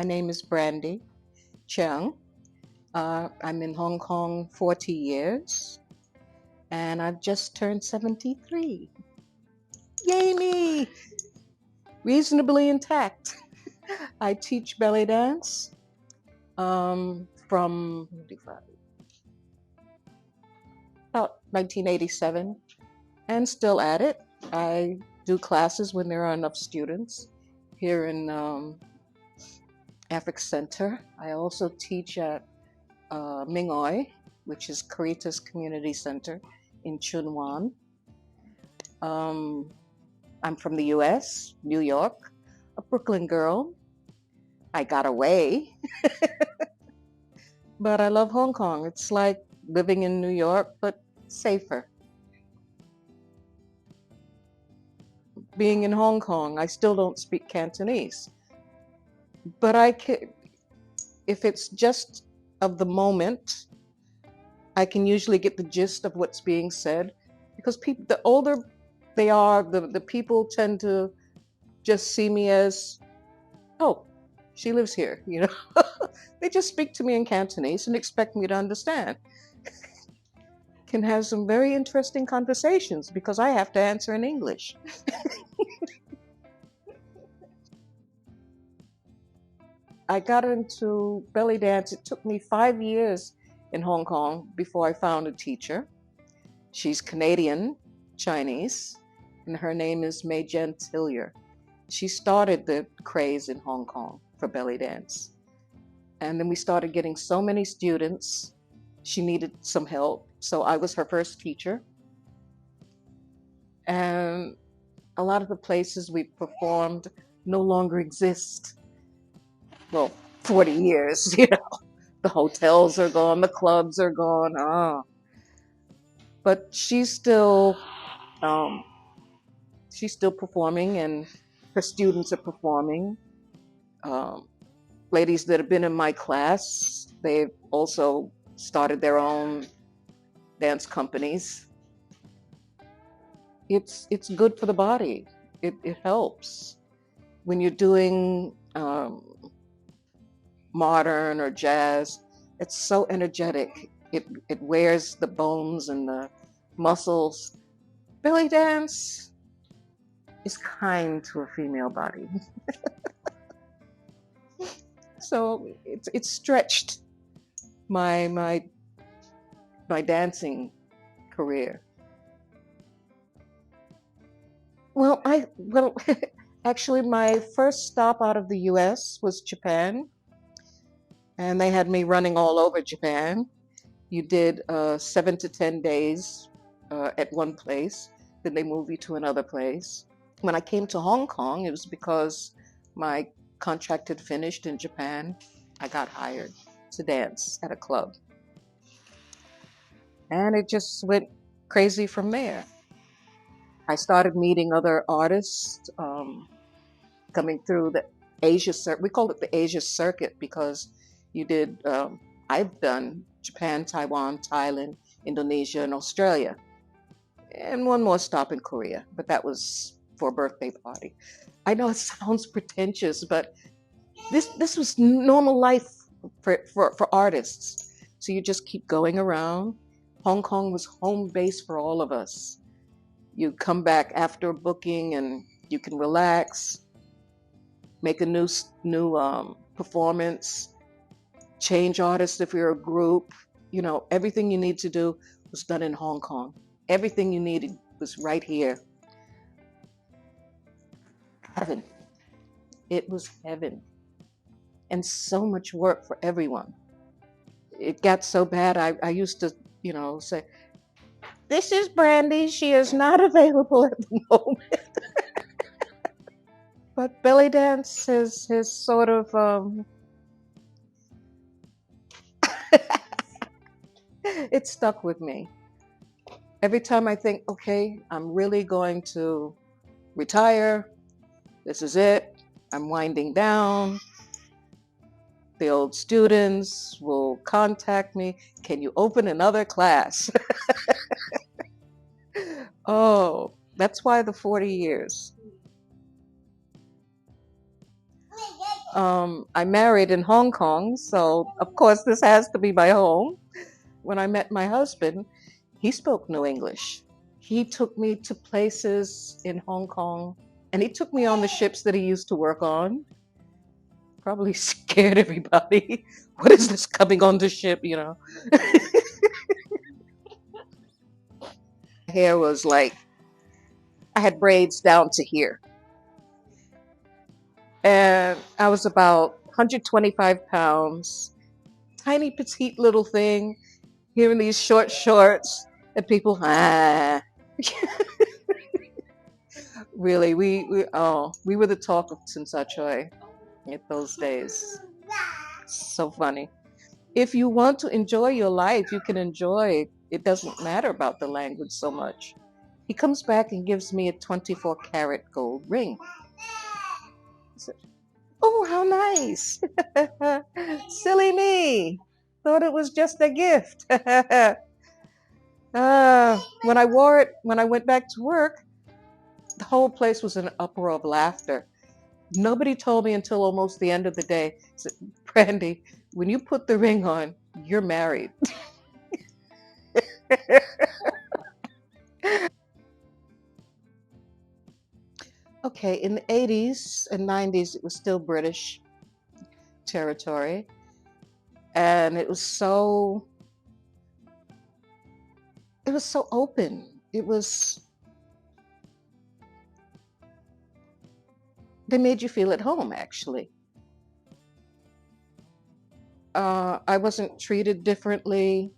name is Brandy Cheung. I'm in Hong Kong 40 years, and I've just turned 73. Yay me! Reasonably intact. I teach belly dance from about 1987 and still at it. I do classes when there are enough students here in Africa Center. I also teach at Mingoi, which is Caritas Community Center in Chun Wan. I'm from the US, New York, a Brooklyn girl. I got away, but I love Hong Kong. It's like living in New York, but safer. Being in Hong Kong, I still don't speak Cantonese, but I can, if it's just of the moment, I can usually get the gist of what's being said because people, the older they are, the people tend to just see me as, oh, she lives here, you know. They just speak to me in Cantonese and expect me to understand. Can have some very interesting conversations because I have to answer in English. I got into belly dance. It took me 5 years in Hong Kong before I found a teacher. She's Canadian, Chinese, and her name is Mei Jen Tillier. She started the craze in Hong Kong for belly dance. And then we started getting so many students. She needed some help. So I was her first teacher. And a lot of the places we performed no longer exist. Well, 40 years, you know. The hotels are gone, the clubs are gone. But um, she's still performing, and her students are performing. Um, Ladies that have been in my class, they've also started their own dance companies. It's good for the body. It helps when you're doing modern or jazz. It's so energetic. It wears the bones and the muscles. Belly dance is kind to a female body. So it's stretched my dancing career. Well, actually, my first stop out of the U.S. was Japan, and they had me running all over Japan. You did 7 to 10 days at one place, then they move you to another place. When I came to Hong Kong, it was because my contract had finished in Japan. I got hired to dance at a club, and it just went crazy from there. I started meeting other artists coming through the Asia circuit. We called it the Asia circuit because you did, I've done Japan, Taiwan, Thailand, Indonesia, and Australia, and one more stop in Korea, but that was for a birthday party. I know it sounds pretentious, but this was normal life for artists. So you just keep going around. Hong Kong was home base for all of us. You come back after a booking and you can relax, make a new performance, change artists if you're a group. You know, everything you need to do was done in Hong Kong. Everything you needed was right here. Heaven. It was heaven. And so much work for everyone. It got so bad, I used to, say, this is Brandy. She is not available at the moment. But belly dance has sort of, it stuck with me. Every time I think, okay, I'm really going to retire, this is it, I'm winding down, the old students will contact me, can you open another class? Oh, that's why the 40 years. I married in Hong Kong, so of course this has to be my home. When I met my husband, he spoke no English. He took me to places in Hong Kong, and he took me on the ships that he used to work on. Probably scared everybody. What is this coming on the ship, you know? Hair was like, I had braids down to here. And I was about 125 pounds, tiny petite little thing, here in these short shorts, and people, ah. Really, we were the talk of Tsim in those days. So funny. If you want to enjoy your life, you can enjoy. It doesn't matter about the language so much. He comes back and gives me a 24-karat gold ring. I said, oh, how nice. Silly me. Thought it was just a gift. When I wore it, when I went back to work, the whole place was in an uproar of laughter. Nobody told me until almost the end of the day, said, Brandy, when you put the ring on, you're married. Okay, in the 80s and 90s, it was still British territory. And it was so open. They made you feel at home, actually. I wasn't treated differently.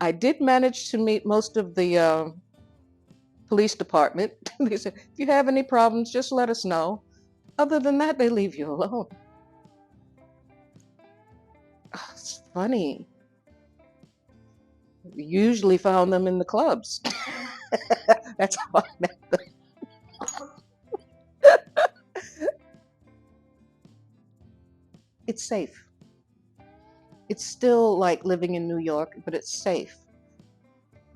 I did manage to meet most of the police department. They said, if you have any problems, just let us know. Other than that, they leave you alone. Oh, it's funny. Usually found them in the clubs. That's how I met them. It's safe. It's still like living in New York, but it's safe.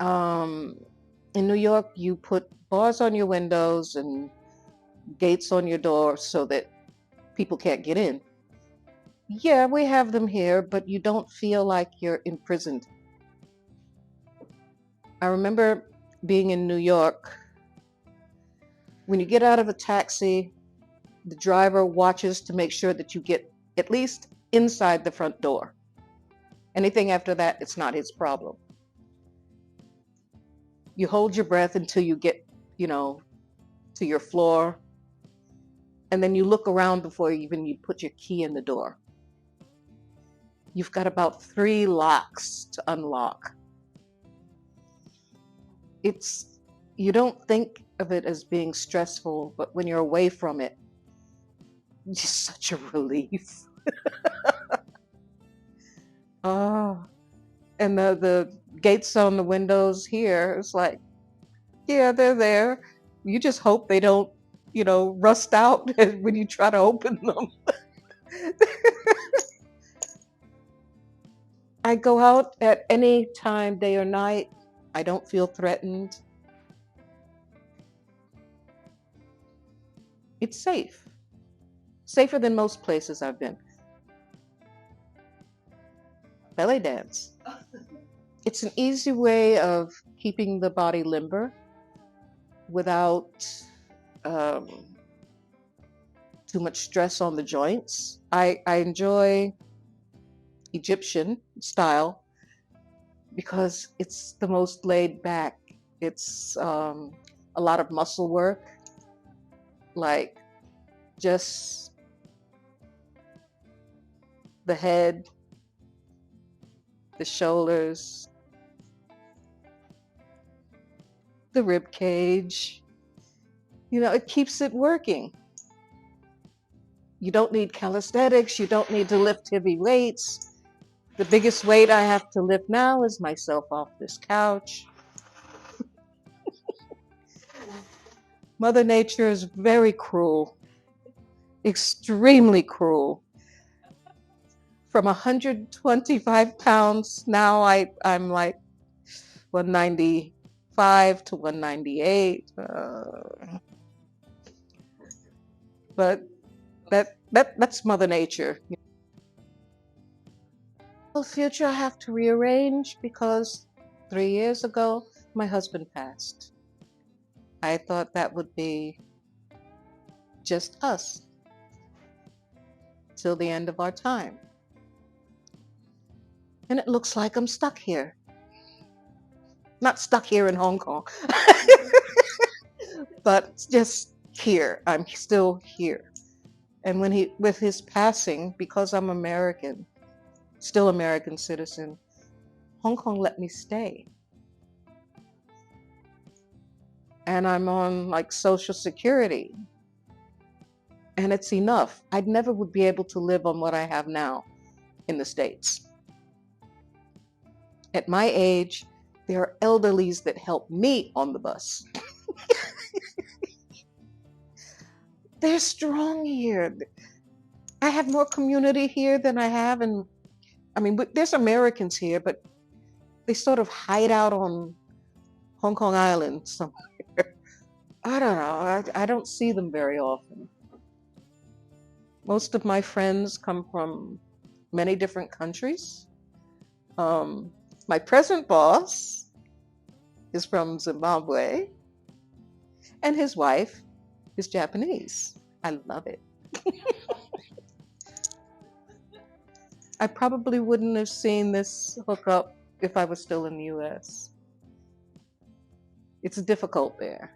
Um, in New York, you put bars on your windows and gates on your door so that people can't get in. Yeah, we have them here, but you don't feel like you're imprisoned. I remember being in New York. When you get out of a taxi, the driver watches to make sure that you get at least inside the front door. Anything after that, it's not his problem. You hold your breath until you get, you know, to your floor, and then you look around before you put your key in the door. You've got about 3 locks to unlock. It's you don't think of it as being stressful, but when you're away from it, it's just such a relief. Oh, and the gates on the windows here, it's like, yeah, they're there. You just hope they don't, rust out when you try to open them. I go out at any time, day or night. I don't feel threatened. It's safe, safer than most places I've been. Belly dance. It's an easy way of keeping the body limber without um, too much stress on the joints. I enjoy Egyptian style because it's the most laid back. It's a lot of muscle work, like just the head, the shoulders, the rib cage. It keeps it working. You don't need calisthenics. You don't need to lift heavy weights. The biggest weight I have to lift now is myself off this couch. Mother Nature is very cruel, extremely cruel. From 125 pounds, now I'm like 195 to 198. But that's Mother Nature. Well, future I have to rearrange because 3 years ago my husband passed. I thought that would be just us till the end of our time. And it looks like I'm stuck here. Not stuck here in Hong Kong, but just here. I'm still here. And with his passing, because I'm American, still American citizen, Hong Kong let me stay. And I'm on like Social Security. And it's enough. I'd never would be able to live on what I have now in the States. At my age, there are elderlies that help me on the bus. They're strong here. I have more community here than I have in, I mean, there's Americans here, but they sort of hide out on Hong Kong Island somewhere. I don't know. I don't see them very often. Most of my friends come from many different countries. My present boss is from Zimbabwe, and his wife is Japanese. I love it. I probably wouldn't have seen this hookup if I was still in the US. It's difficult there.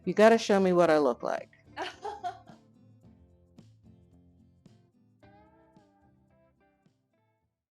You got to show me what I look like.